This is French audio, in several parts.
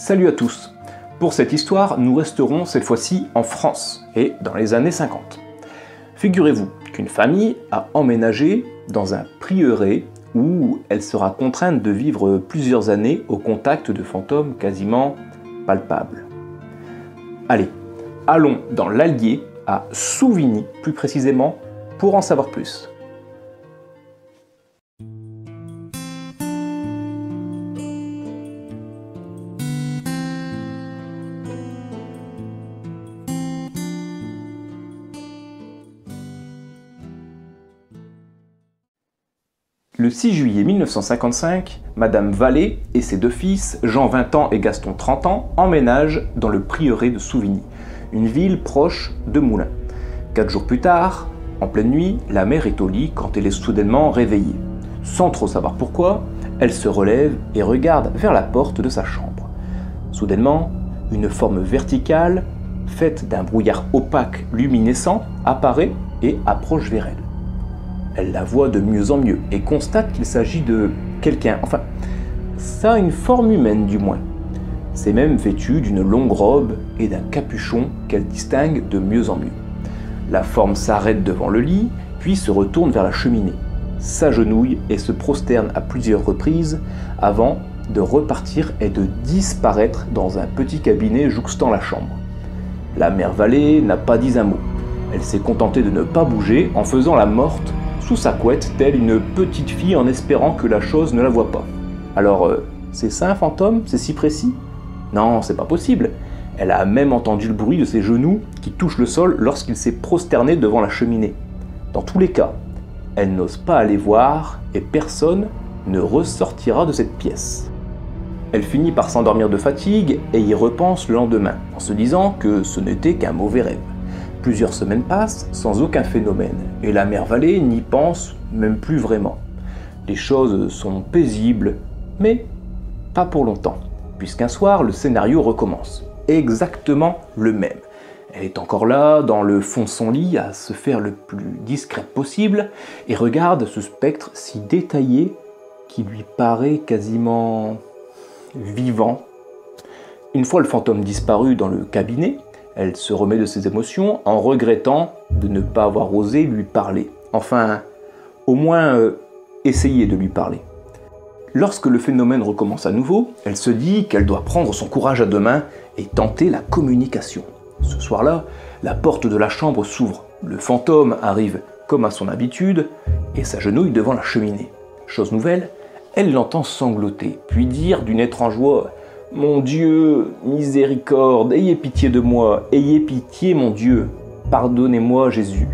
Salut à tous. Pour cette histoire, nous resterons cette fois-ci en France, et dans les années 50. Figurez-vous qu'une famille a emménagé dans un prieuré où elle sera contrainte de vivre plusieurs années au contact de fantômes quasiment palpables. Allez, allons dans l'Allier, à Souvigny plus précisément, pour en savoir plus. Le 6 juillet 1955, Madame Vallée et ses deux fils, Jean 20 ans et Gaston 30 ans, emménagent dans le prieuré de Souvigny, une ville proche de Moulins. 4 jours plus tard, en pleine nuit, la mère est au lit quand elle est soudainement réveillée. Sans trop savoir pourquoi, elle se relève et regarde vers la porte de sa chambre. Soudainement, une forme verticale, faite d'un brouillard opaque luminescent, apparaît et approche vers elle. Elle la voit de mieux en mieux et constate qu'il s'agit de quelqu'un, enfin, ça a une forme humaine du moins. C'est même vêtu d'une longue robe et d'un capuchon qu'elle distingue de mieux en mieux. La forme s'arrête devant le lit, puis se retourne vers la cheminée, s'agenouille et se prosterne à plusieurs reprises avant de repartir et de disparaître dans un petit cabinet jouxtant la chambre. La mère Vallée n'a pas dit un mot. Elle s'est contentée de ne pas bouger en faisant la morte sous sa couette, telle une petite fille en espérant que la chose ne la voie pas. Alors, c'est ça un fantôme? C'est si précis? Non, c'est pas possible. Elle a même entendu le bruit de ses genoux qui touchent le sol lorsqu'il s'est prosterné devant la cheminée. Dans tous les cas, elle n'ose pas aller voir et personne ne ressortira de cette pièce. Elle finit par s'endormir de fatigue et y repense le lendemain, en se disant que ce n'était qu'un mauvais rêve. Plusieurs semaines passent sans aucun phénomène, et la mère Vallée n'y pense même plus vraiment. Les choses sont paisibles, mais pas pour longtemps, puisqu'un soir, le scénario recommence. Exactement le même. Elle est encore là, dans le fond de son lit, à se faire le plus discrète possible, et regarde ce spectre si détaillé qui lui paraît quasiment vivant. Une fois le fantôme disparu dans le cabinet, elle se remet de ses émotions en regrettant de ne pas avoir osé lui parler. Enfin, au moins essayer de lui parler. Lorsque le phénomène recommence à nouveau, elle se dit qu'elle doit prendre son courage à deux mains et tenter la communication. Ce soir-là, la porte de la chambre s'ouvre. Le fantôme arrive comme à son habitude et s'agenouille devant la cheminée. Chose nouvelle, elle l'entend sangloter, puis dire d'une étrange voix: « Mon Dieu, miséricorde, ayez pitié de moi, ayez pitié, mon Dieu, pardonnez-moi, Jésus. »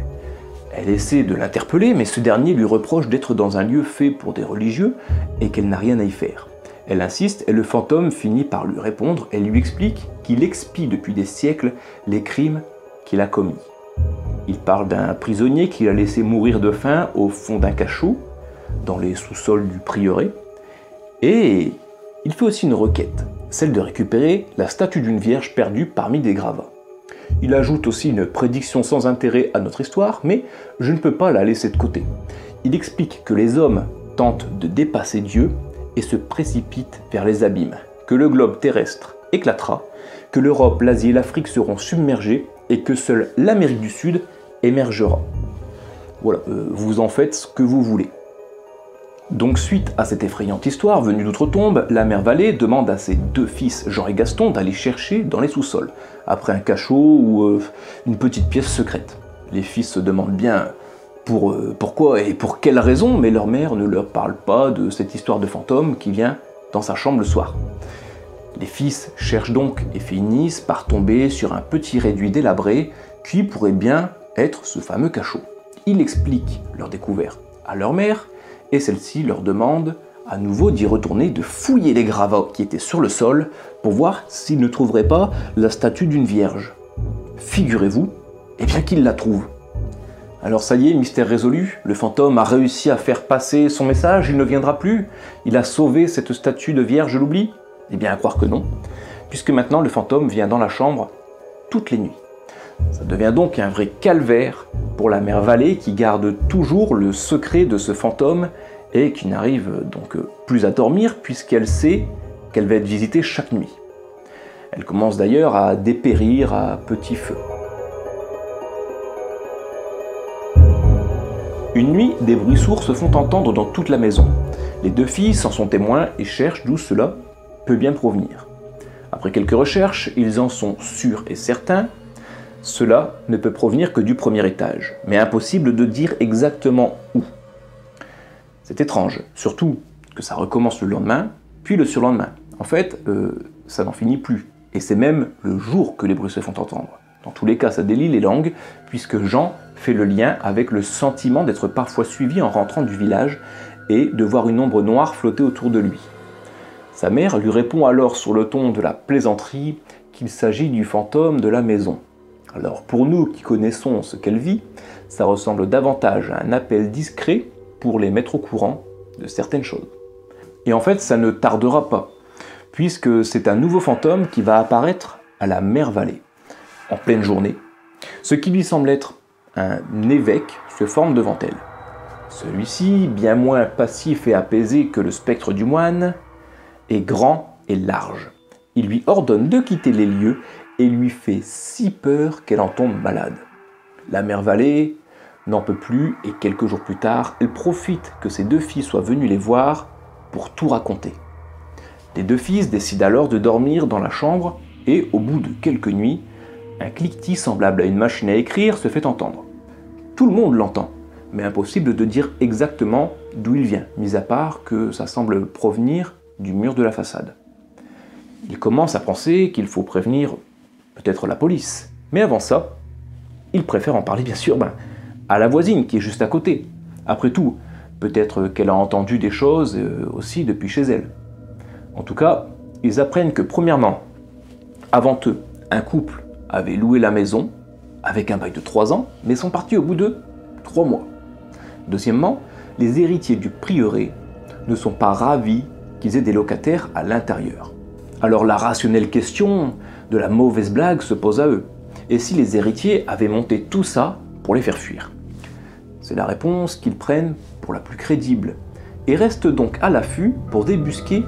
Elle essaie de l'interpeller, mais ce dernier lui reproche d'être dans un lieu fait pour des religieux et qu'elle n'a rien à y faire. Elle insiste et le fantôme finit par lui répondre et lui explique qu'il expie depuis des siècles les crimes qu'il a commis. Il parle d'un prisonnier qu'il a laissé mourir de faim au fond d'un cachot, dans les sous-sols du prieuré, et il fait aussi une requête, celle de récupérer la statue d'une vierge perdue parmi des gravats. Il ajoute aussi une prédiction sans intérêt à notre histoire, mais je ne peux pas la laisser de côté. Il explique que les hommes tentent de dépasser Dieu et se précipitent vers les abîmes, que le globe terrestre éclatera, que l'Europe, l'Asie et l'Afrique seront submergés et que seule l'Amérique du Sud émergera. Voilà, vous en faites ce que vous voulez. Donc suite à cette effrayante histoire venue d'outre-tombe, la mère Vallée demande à ses deux fils Jean et Gaston d'aller chercher dans les sous-sols, après un cachot ou une petite pièce secrète. Les fils se demandent bien pourquoi et pour quelle raison, mais leur mère ne leur parle pas de cette histoire de fantôme qui vient dans sa chambre le soir. Les fils cherchent donc et finissent par tomber sur un petit réduit délabré qui pourrait bien être ce fameux cachot. Ils expliquent leur découverte à leur mère, et celle-ci leur demande à nouveau d'y retourner, de fouiller les gravats qui étaient sur le sol pour voir s'ils ne trouveraient pas la statue d'une vierge. Figurez-vous, eh bien qu'ils la trouvent. Alors ça y est, mystère résolu, le fantôme a réussi à faire passer son message, il ne viendra plus, il a sauvé cette statue de vierge, l'oubli? Eh bien à croire que non, puisque maintenant le fantôme vient dans la chambre toutes les nuits. Ça devient donc un vrai calvaire pour la mère Vallée qui garde toujours le secret de ce fantôme et qui n'arrive donc plus à dormir puisqu'elle sait qu'elle va être visitée chaque nuit. Elle commence d'ailleurs à dépérir à petit feu. Une nuit, des bruits sourds se font entendre dans toute la maison. Les deux filles en sont témoins et cherchent d'où cela peut bien provenir. Après quelques recherches, ils en sont sûrs et certains. Cela ne peut provenir que du premier étage, mais impossible de dire exactement où. C'est étrange, surtout que ça recommence le lendemain, puis le surlendemain. En fait, ça n'en finit plus. Et c'est même le jour que les bruits se font entendre. Dans tous les cas, ça délie les langues, puisque Jean fait le lien avec le sentiment d'être parfois suivi en rentrant du village et de voir une ombre noire flotter autour de lui. Sa mère lui répond alors sur le ton de la plaisanterie qu'il s'agit du fantôme de la maison. Alors pour nous qui connaissons ce qu'elle vit, ça ressemble davantage à un appel discret pour les mettre au courant de certaines choses. Et en fait, ça ne tardera pas, puisque c'est un nouveau fantôme qui va apparaître à la Mère Vallée, en pleine journée. Ce qui lui semble être un évêque se forme devant elle. Celui-ci, bien moins passif et apaisé que le spectre du moine, est grand et large. Il lui ordonne de quitter les lieux et lui fait si peur qu'elle en tombe malade. La Mère Vallée n'en peut plus et quelques jours plus tard, elle profite que ses deux filles soient venues les voir pour tout raconter. Les deux fils décident alors de dormir dans la chambre et au bout de quelques nuits, un cliquetis semblable à une machine à écrire se fait entendre. Tout le monde l'entend, mais impossible de dire exactement d'où il vient, mis à part que ça semble provenir du mur de la façade. Il commence à penser qu'il faut prévenir peut-être la police, mais avant ça, il préfère en parler bien sûr à la voisine qui est juste à côté. Après tout, peut-être qu'elle a entendu des choses aussi depuis chez elle. En tout cas, ils apprennent que premièrement, avant eux, un couple avait loué la maison avec un bail de 3 ans, mais sont partis au bout de 3 mois. Deuxièmement, les héritiers du prieuré ne sont pas ravis qu'ils aient des locataires à l'intérieur. Alors la rationnelle question de la mauvaise blague se pose à eux. Et si les héritiers avaient monté tout ça pour les faire fuir? C'est la réponse qu'ils prennent pour la plus crédible et restent donc à l'affût pour débusquer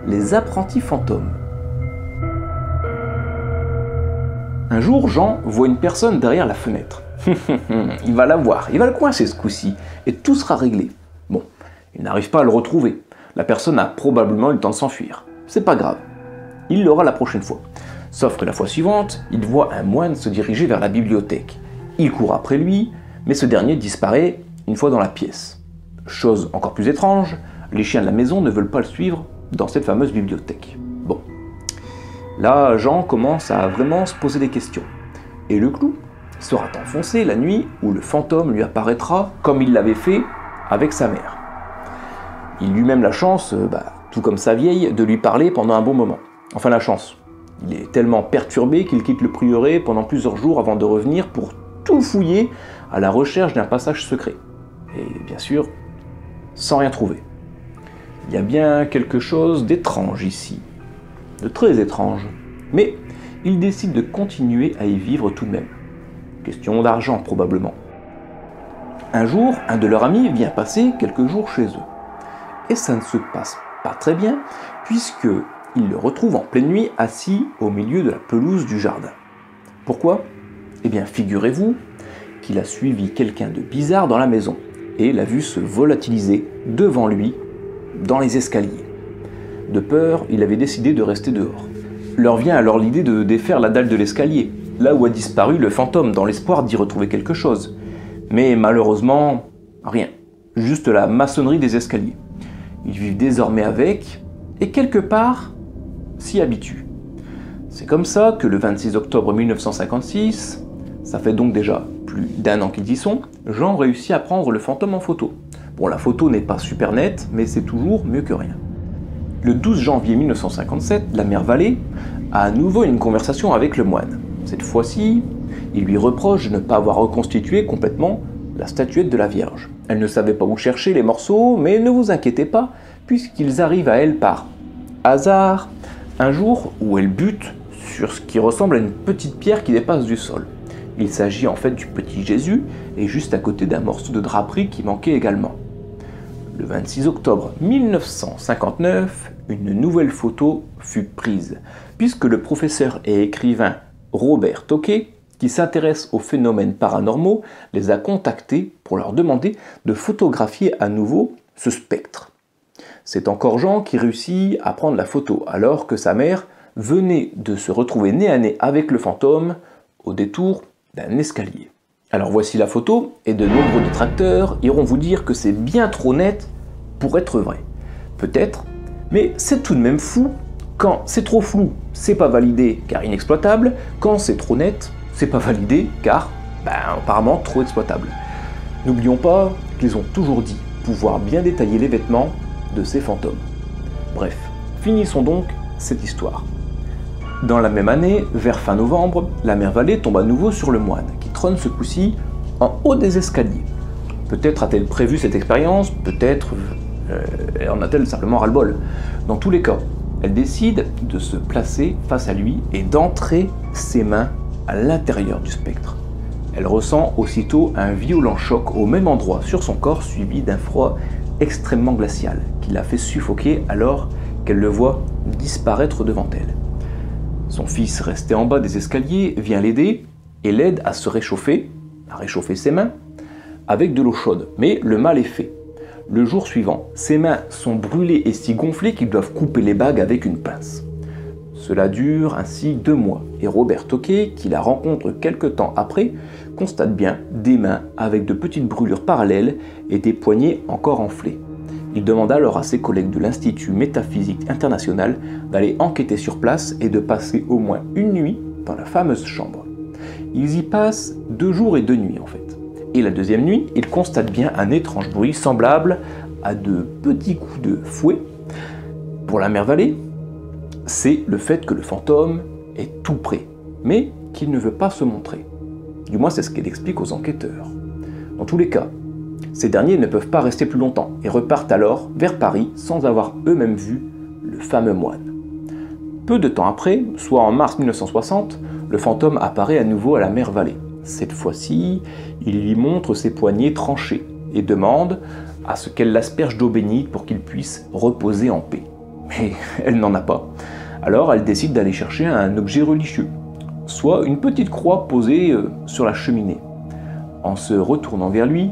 les apprentis fantômes. Un jour, Jean voit une personne derrière la fenêtre. Il va la voir, il va le coincer ce coup-ci, et tout sera réglé. Bon, il n'arrive pas à le retrouver. La personne a probablement eu le temps de s'enfuir. C'est pas grave, il l'aura la prochaine fois. Sauf que la fois suivante, il voit un moine se diriger vers la bibliothèque. Il court après lui, mais ce dernier disparaît une fois dans la pièce. Chose encore plus étrange, les chiens de la maison ne veulent pas le suivre dans cette fameuse bibliothèque. Bon. Là, Jean commence à vraiment se poser des questions. Et le clou sera enfoncé la nuit où le fantôme lui apparaîtra comme il l'avait fait avec sa mère. Il eut même la chance, tout comme sa vieille, de lui parler pendant un bon moment. Enfin la chance. Il est tellement perturbé qu'il quitte le prieuré pendant plusieurs jours avant de revenir pour tout fouiller à la recherche d'un passage secret. Et bien sûr, sans rien trouver. Il y a bien quelque chose d'étrange ici. De très étrange. Mais il décide de continuer à y vivre tout de même. Question d'argent probablement. Un jour, un de leurs amis vient passer quelques jours chez eux. Et ça ne se passe pas très bien, puisqu'il le retrouve en pleine nuit assis au milieu de la pelouse du jardin. Pourquoi? Eh bien, figurez-vous qu'il a suivi quelqu'un de bizarre dans la maison et l'a vu se volatiliser devant lui dans les escaliers. De peur, il avait décidé de rester dehors. Leur vient alors l'idée de défaire la dalle de l'escalier, là où a disparu le fantôme, dans l'espoir d'y retrouver quelque chose. Mais malheureusement, rien. Juste la maçonnerie des escaliers. Ils vivent désormais avec, et quelque part, s'y habituent. C'est comme ça que le 26 octobre 1956, ça fait donc déjà plus d'1 an qu'ils y sont, Jean réussit à prendre le fantôme en photo. Bon, la photo n'est pas super nette, mais c'est toujours mieux que rien. Le 12 janvier 1957, la Mère Vallée a à nouveau une conversation avec le moine. Cette fois-ci, il lui reproche de ne pas avoir reconstitué complètement la statuette de la Vierge. Elle ne savait pas où chercher les morceaux, mais ne vous inquiétez pas, puisqu'ils arrivent à elle par hasard, un jour où elle bute sur ce qui ressemble à une petite pierre qui dépasse du sol. Il s'agit en fait du petit Jésus, et juste à côté d'un morceau de draperie qui manquait également. Le 26 octobre 1959, une nouvelle photo fut prise, puisque le professeur et écrivain Robert Tocqué, qui s'intéresse aux phénomènes paranormaux, les a contactés pour leur demander de photographier à nouveau ce spectre. C'est encore Jean qui réussit à prendre la photo, alors que sa mère venait de se retrouver nez à nez avec le fantôme au détour d'un escalier. Alors voici la photo, et de nombreux détracteurs iront vous dire que c'est bien trop net pour être vrai. Peut-être, mais c'est tout de même fou. Quand c'est trop flou, c'est pas validé car inexploitable. Quand c'est trop net, c'est pas validé car, apparemment trop exploitable. N'oublions pas qu'ils ont toujours dit pouvoir bien détailler les vêtements de ces fantômes. Bref, finissons donc cette histoire. Dans la même année, vers fin novembre, la mère Vallée tombe à nouveau sur le moine, qui trône ce coup-ci en haut des escaliers. Peut-être a-t-elle prévu cette expérience, peut-être en a-t-elle simplement ras-le-bol. Dans tous les cas, elle décide de se placer face à lui et d'entrer ses mains à l'intérieur du spectre. Elle ressent aussitôt un violent choc au même endroit sur son corps, suivi d'un froid extrêmement glacial, qui la fait suffoquer alors qu'elle le voit disparaître devant elle. Son fils, resté en bas des escaliers, vient l'aider et l'aide à se réchauffer, à réchauffer ses mains, avec de l'eau chaude. Mais le mal est fait. Le jour suivant, ses mains sont brûlées et si gonflées qu'ils doivent couper les bagues avec une pince. Cela dure ainsi 2 mois, et Robert Tocqué, qui la rencontre quelque temps après, constate bien des mains avec de petites brûlures parallèles et des poignets encore enflés. Il demande alors à ses collègues de l'Institut Métaphysique International d'aller enquêter sur place et de passer au moins une nuit dans la fameuse chambre. Ils y passent 2 jours et 2 nuits en fait. Et la deuxième nuit, ils constatent bien un étrange bruit semblable à de petits coups de fouet. Pour la mère Vallée, c'est le fait que le fantôme est tout près, mais qu'il ne veut pas se montrer. Du moins c'est ce qu'elle explique aux enquêteurs. Dans tous les cas, ces derniers ne peuvent pas rester plus longtemps et repartent alors vers Paris sans avoir eux-mêmes vu le fameux moine. Peu de temps après, soit en mars 1960, le fantôme apparaît à nouveau à la mère Vallée. Cette fois-ci, il lui montre ses poignets tranchés et demande à ce qu'elle l'asperge d'eau bénite pour qu'il puisse reposer en paix. Mais elle n'en a pas. Alors elle décide d'aller chercher un objet religieux, soit une petite croix posée sur la cheminée. En se retournant vers lui,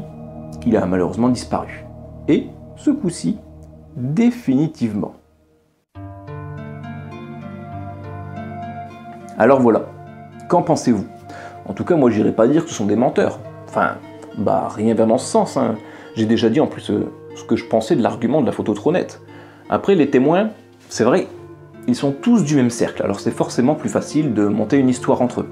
il a malheureusement disparu. Et, ce coup-ci, définitivement. Alors voilà, qu'en pensez-vous? En tout cas, moi j'irai pas dire que ce sont des menteurs. Enfin, rien vers dans ce sens. Hein. J'ai déjà dit en plus ce que je pensais de l'argument de la photo trop nette. Après, les témoins, c'est vrai, ils sont tous du même cercle, alors c'est forcément plus facile de monter une histoire entre eux.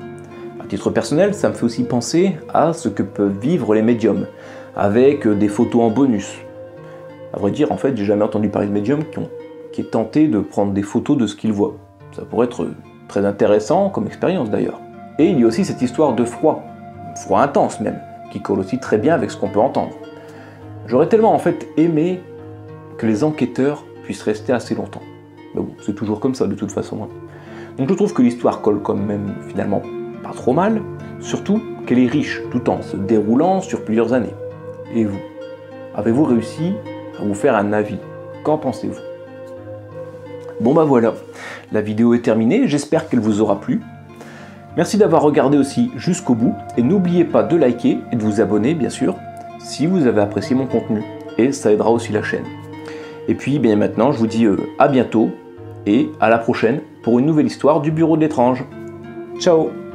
À titre personnel, ça me fait aussi penser à ce que peuvent vivre les médiums, avec des photos en bonus. À vrai dire, en fait, j'ai jamais entendu parler de médiums qui est tenté de prendre des photos de ce qu'ils voient. Ça pourrait être très intéressant comme expérience d'ailleurs. Et il y a aussi cette histoire de froid intense même, qui colle aussi très bien avec ce qu'on peut entendre. J'aurais tellement en fait aimé que les enquêteurs puissent rester assez longtemps. Mais bon, c'est toujours comme ça de toute façon. Hein. Donc je trouve que l'histoire colle quand même finalement pas trop mal, surtout qu'elle est riche tout en se déroulant sur plusieurs années. Et vous, avez-vous réussi à vous faire un avis? Qu'en pensez-vous? Bon voilà, la vidéo est terminée, j'espère qu'elle vous aura plu. Merci d'avoir regardé aussi jusqu'au bout, et n'oubliez pas de liker et de vous abonner bien sûr, si vous avez apprécié mon contenu, et ça aidera aussi la chaîne. Et puis bien maintenant, je vous dis à bientôt, et à la prochaine pour une nouvelle histoire du Bureau de l'étrange. Ciao!